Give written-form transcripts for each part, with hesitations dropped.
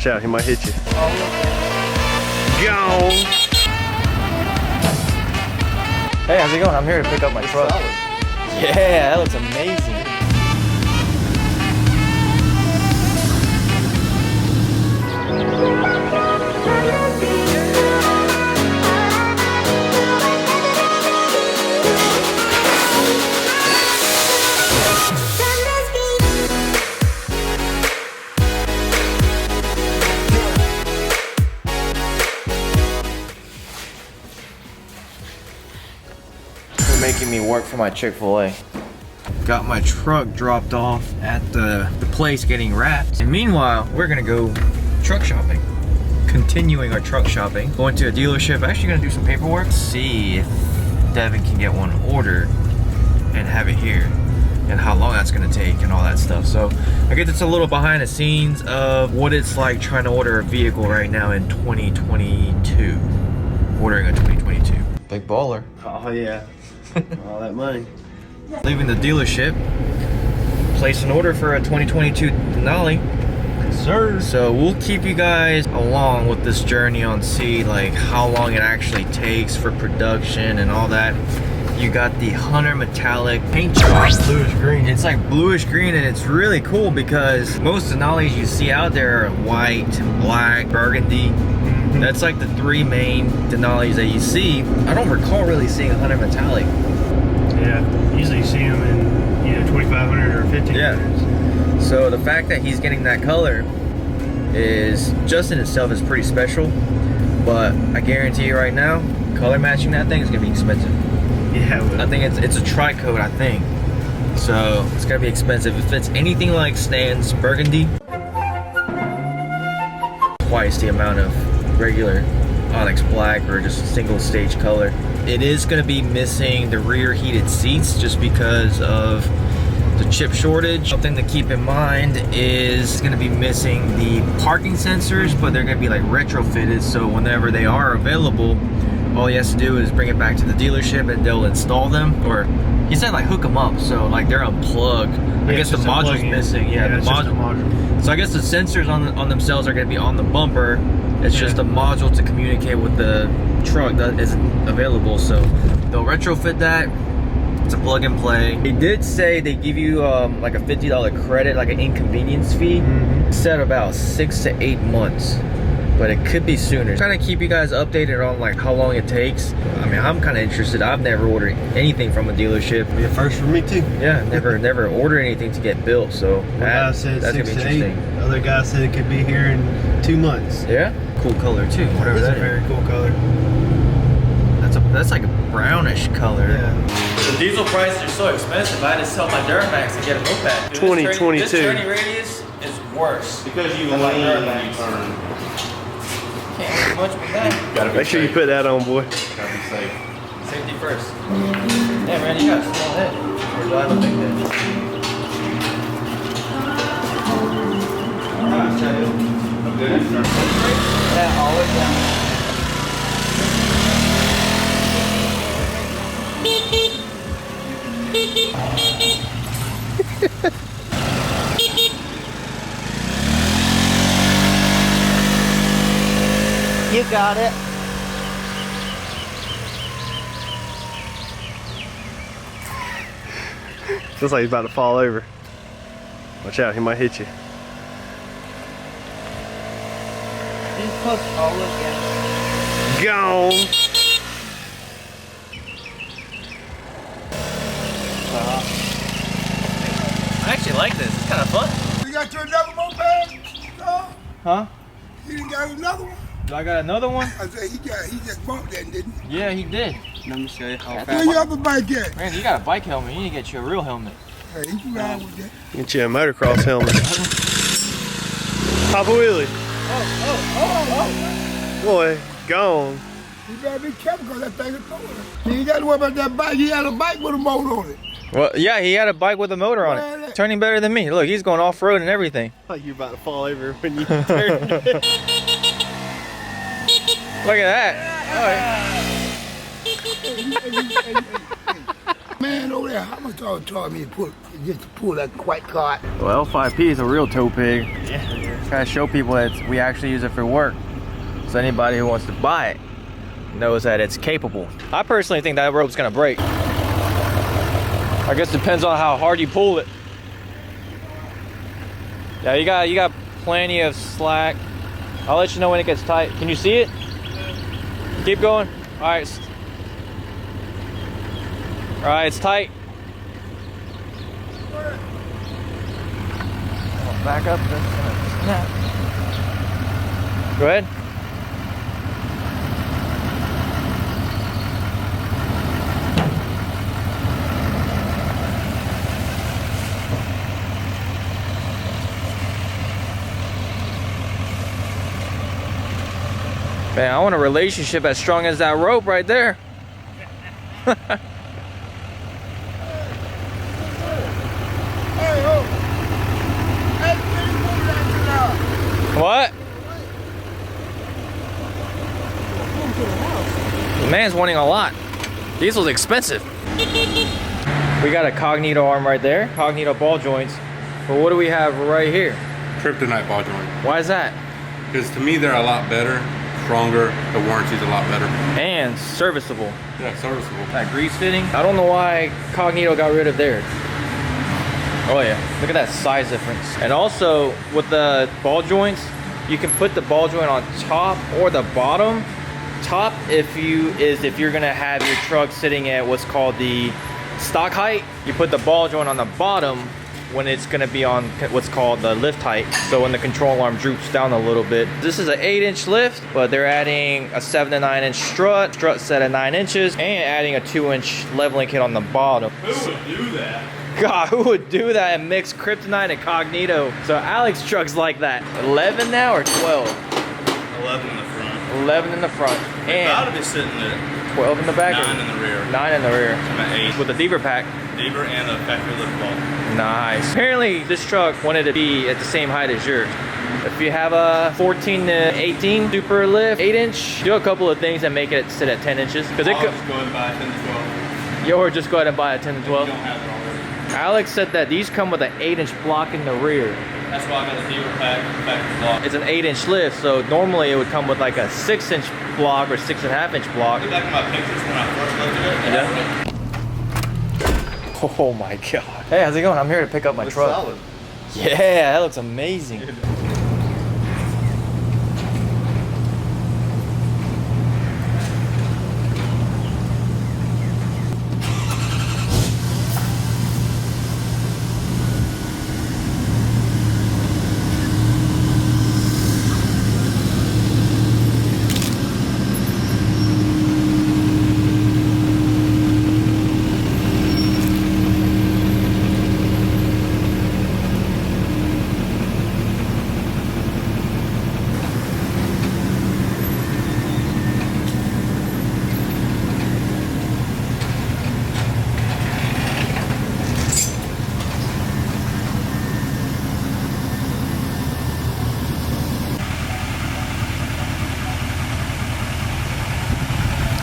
Watch out, he might hit you. Gone. Hey, how's it going? I'm here to pick up my truck. Yeah, that looks amazing. Making me work for my Chick-fil-A. Got my truck dropped off at the place getting wrapped. And meanwhile, we're gonna go truck shopping. Continuing our truck shopping. Going to a dealership. Actually gonna do some paperwork. See if Devin can get one ordered and have it here. And how long that's gonna take and all that stuff. So I guess it's a little behind the scenes of what it's like trying to order a vehicle right now in 2022. Ordering a 2022. Big baller. Oh yeah. All that money. Leaving the dealership, place an order for a 2022 Denali. Yes, sir. So we'll keep you guys along with this journey on see like how long it actually takes for production and all that. You got the Hunter metallic paint job. Bluish green. It's like bluish green, and it's really cool because most Denalis you see out there are white, black, burgundy. That's like the three main Denalis that you see. I don't recall really seeing a Hunter metallic. Yeah, usually you see them in either 2500 or 1500. Yeah. So the fact that he's getting that color is just in itself is pretty special. But I guarantee you right now, color matching that thing is gonna be expensive. Yeah, I think it's a tri-coat, I think. So it's gonna be expensive. If it's anything like Stan's burgundy, twice the amount of regular Onyx black or just single stage color. It is going to be missing the rear heated seats just because of the chip shortage. Something to keep in mind is going to be missing the parking sensors, but they're going to be like retrofitted, so whenever they are available, all he has to do is bring it back to the dealership and they'll install them. Or he said like hook them up, so like they're unplugged. I guess the module's missing. Yeah, the module. So I guess the sensors on themselves are going to be on the bumper. It's just a module to communicate with the truck that isn't available. So they'll retrofit that. It's a plug and play. They did say they give you like a $50 credit, like an inconvenience fee. Said about 6 to 8 months, but it could be sooner. Trying to keep you guys updated on like how long it takes. I mean, I'm kind of interested. I've never ordered anything from a dealership. Be a first for me too. Yeah, never ordered anything to get built. So that's gonna be interesting. The other guy said it could be here in 2 months. Yeah, cool color too. Whatever that is. Very cool color. That's like a brownish color. Yeah. The diesel prices are so expensive. I had to sell my Duramax to get a moped. 2022. This turning radius is worse Because you than my lean Duramax. and turn. Can't do much with that. Gotta be Make sure you safe. put that on, boy. Gotta be safe. Safety first. Yeah, man, you got a small head. Or do I have a big head? I'm good. Yeah, all the way down. You got it. Looks like he's about to fall over. Watch out, he might hit you. Just push all again. Gone. I actually like this. It's kind of fun. You got your another moped? Huh? You didn't got another one? Do I got another one? I said he just bought that, didn't he? Yeah, he did. Let me show you how Where your other bike at? Man, you got a bike helmet. You need to get you a real helmet. Hey, you can ride with that. Get you a motocross helmet. Pop a wheelie. Oh. Boy, gone. You better be careful because that thing is throwing it. You ain't got to worry about that bike. He had a bike with a motor on it. Well, yeah, he had a bike with a motor on it. Turning better than me. Look, he's going off-road and everything. Like you're about to fall over when you turn. Look at that. Man over there, how much y'all charge me to pull, just to pull that white cart? Well, L5P is a real tow pig. Yeah. Try to show people that we actually use it for work. So anybody who wants to buy it knows that it's capable. I personally think that rope's gonna break. I guess it depends on how hard you pull it. Yeah, you got plenty of slack. I'll let you know when it gets tight. Can you see it? Keep going. All right. All right, it's tight. I'll back up. Go ahead. Man, I want a relationship as strong as that rope right there. What? The man's wanting a lot. Diesel's expensive. We got a Cognito arm right there, Cognito ball joints. But what do we have right here? Kryptonite ball joint. Why is that? Because to me, they're a lot better, stronger. The warranty's a lot better. And serviceable. Yeah, serviceable. That grease fitting. I don't know why Cognito got rid of theirs. Oh yeah, look at that size difference. And also with the ball joints, you can put the ball joint on top or the bottom. Top if you're gonna have your truck sitting at what's called the stock height. You put the ball joint on the bottom when it's gonna be on what's called the lift height. So when the control arm droops down a little bit. This is an 8-inch lift, but they're adding a 7 to 9 inch strut set at 9 inches, and adding a 2-inch leveling kit on the bottom. Who would do that? God, who would do that and mix Kryptonite and Cognito? So Alex trucks like that. 11 now or 12? 11 in the front. 11 in the front. They And gotta be sitting at 12 in the back. 9 in the rear. 9 in the rear. I'm at 8. With the Deaver pack. Deaver and a factory lift ball. Nice. Apparently this truck wanted to be at the same height as yours. If you have a 14 to 18 super lift, 8-inch, do a couple of things that make it sit at 10 inches. Because it I'll could. just go ahead and buy a 10 to 12. Or just go ahead and buy a 10 to You 12. don't have it already. Alex said that these come with an 8-inch block in the rear. That's why I got the Deaver pack and the factory block. It's an 8-inch lift, so normally it would come with like a 6-inch block or 6.5-inch block. Look back at my pictures when I first looked at it. Yeah. Oh my god. Hey, how's it going? I'm here to pick up my Looks truck. solid. Yeah, that looks amazing.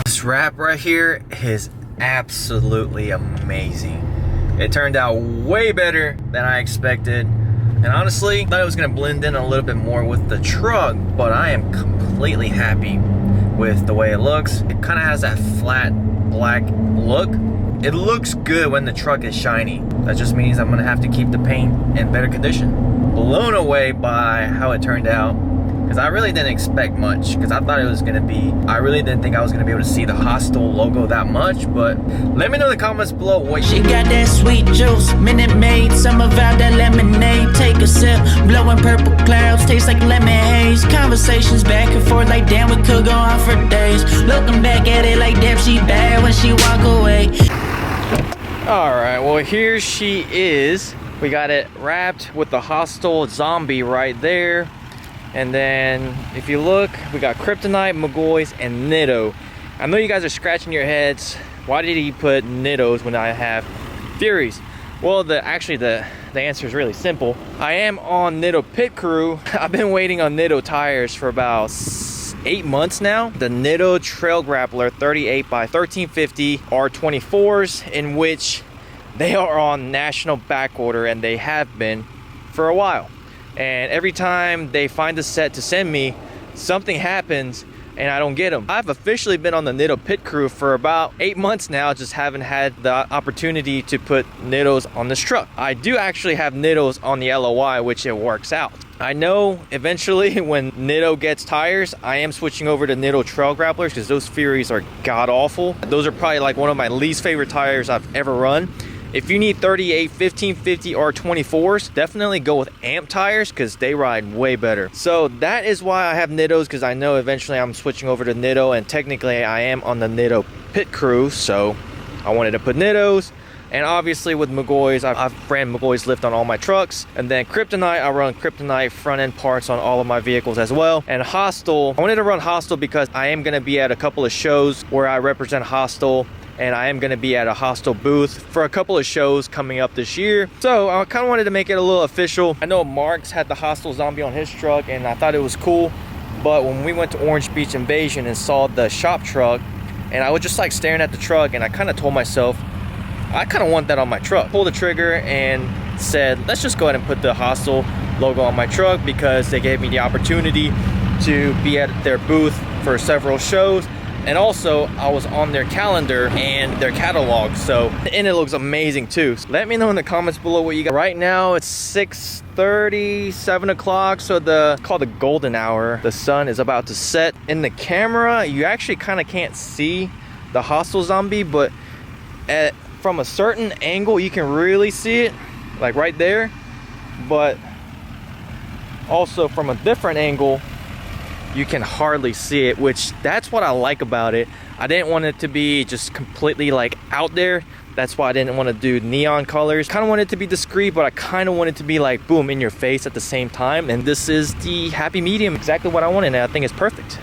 This wrap right here is absolutely amazing. It turned out way better than I expected. And honestly, I thought it was gonna blend in a little bit more with the truck, but I am completely happy with the way it looks. It kind of has that flat black look. It looks good when the truck is shiny. That just means I'm gonna have to keep the paint in better condition. Blown away by how it turned out. Because I really didn't expect much, because I thought it was gonna be, I really didn't think I was gonna be able to see the Hostile logo that much, but let me know in the comments below what She got that sweet juice, Minute Maid, some of out that lemonade. Take a sip, blowing purple clouds, taste like lemon haze. Conversations back and forth like damn, we could go on for days. Looking back at it like damn, she bad when she walk away. All right, well here she is. We got it wrapped with the Hostile zombie right there. And then if you look, we got Kryptonite, McGaughy's, and Nitto. I know you guys are scratching your heads. Why did he put Nittos when I have Furies? Well, actually the answer is really simple. I am on Nitto pit crew. I've been waiting on Nitto tires for about 8 months now, the Nitto Trail Grappler 38 by 1350 R24s, in which they are on national back order, and they have been for a while. And every time they find a set to send me, something happens and I don't get them. I've officially been on the Nitto pit crew for about 8 months now, just haven't had the opportunity to put Nittos on this truck. I do actually have Nittos on the LLY, which it works out. I know eventually when Nitto gets tires, I am switching over to Nitto Trail Grapplers, because those Furies are god awful. Those are probably like one of my least favorite tires I've ever run. If you need 38 1550 R24s, definitely go with AMP tires, because they ride way better. So that is why I have Nittos, because I know eventually I'm switching over to Nitto, and technically I am on the Nitto pit crew, so I wanted to put Nittos. And obviously with McGaughy's, I've ran McGaughy's lift on all my trucks. And then Kryptonite, I run Kryptonite front end parts on all of my vehicles as well. And Hostile, I wanted to run Hostile because I am going to be at a couple of shows where I represent Hostile, and I am going to be at a Hostile booth for a couple of shows coming up this year. So I kind of wanted to make it a little official. I know Mark's had the Hostile Zombie on his truck, and I thought it was cool. But when we went to Orange Beach Invasion and saw the shop truck, and I was just like staring at the truck, and I kind of told myself, I kind of want that on my truck. Pulled the trigger and said, let's just go ahead and put the Hostile logo on my truck, because they gave me the opportunity to be at their booth for several shows. And also, I was on their calendar and their catalog, so, and it looks amazing too. So let me know in the comments below what you got. Right now, it's 6:30, 7 o'clock, so it's called the golden hour. The sun is about to set. In the camera, you actually kind of can't see the Hostile Zombie, but from a certain angle, you can really see it, like right there. But also from a different angle, you can hardly see it, which that's what I like about it. I didn't want it to be just completely like out there. That's why I didn't want to do neon colors. Kind of wanted it to be discreet, but I kind of wanted it to be like boom, in your face at the same time. And this is the happy medium, exactly what I wanted, and I think it's perfect.